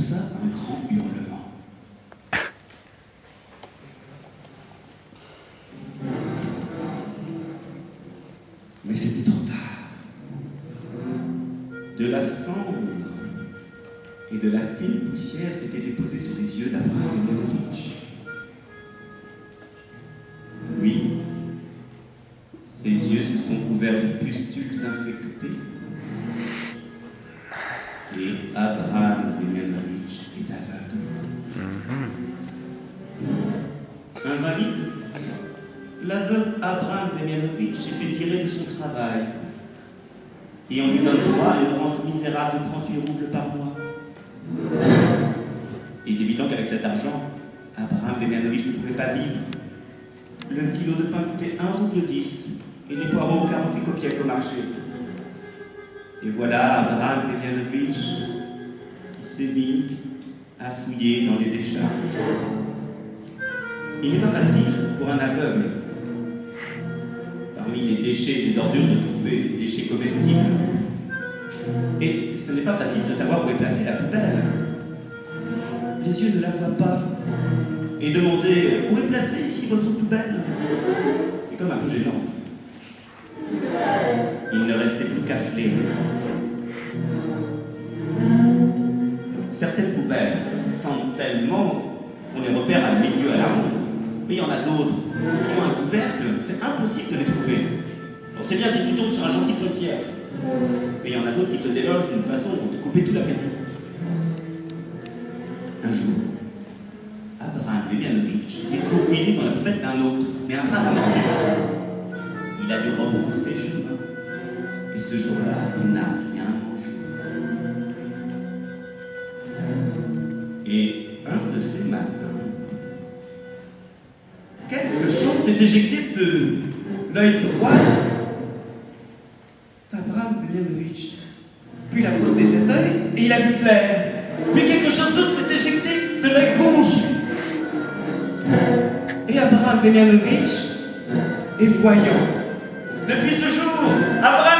poussa un grand hurlement. Mais c'était trop tard. De la cendre et de la fine poussière s'étaient déposées sur les yeux d'Abraham Demjanovitch. Lui, ses yeux se sont couverts de pustules infectées et Abraham Demjanovitch est aveugle. Invalide, l'aveugle Abraham Demjanovitch est fait virer de son travail et on lui donne droit à une rente misérable de 38 roubles par mois. Il est évident qu'avec cet argent, Abraham Demjanovitch ne pouvait pas vivre. Le kilo de pain coûtait 1,10 rouble et les poireaux 48 kopecks au marché. Et voilà Abraham Demjanovitch qui s'est mis à fouiller dans les décharges. Il n'est pas facile pour un aveugle, parmi les déchets et les ordures, de trouver des déchets comestibles. Et ce n'est pas facile de savoir où est placée la poubelle. Les yeux ne la voient pas. Et demander où est placée ici votre poubelle, c'est comme un peu gênant. Il ne restait plus qu'à flairer. Certaines poubelles sentent tellement qu'on les repère à milieu à la ronde. Mais il y en a d'autres qui ont un couvercle, c'est impossible de les trouver. Alors c'est bien si tu tombes sur un gentil concierge. Mais il y en a d'autres qui te délogent d'une façon de couper tout l'appétit. Un jour, Abraham Demjanovitch était faufilé dans la poubelle d'un autre, mais un rat l'a mordu. Il a dû rebrousser chemin. Et ce jour-là, il n'a rien mangé. Et un de ces matins, quelque chose s'est éjecté de l'œil droit d'Abraham Demjanovitch. Puis il a frotté cet œil et il a vu clair. Puis quelque chose d'autre s'est éjecté de l'œil gauche. Et Abraham Demjanovitch est voyant. Depuis ce jour, Abraham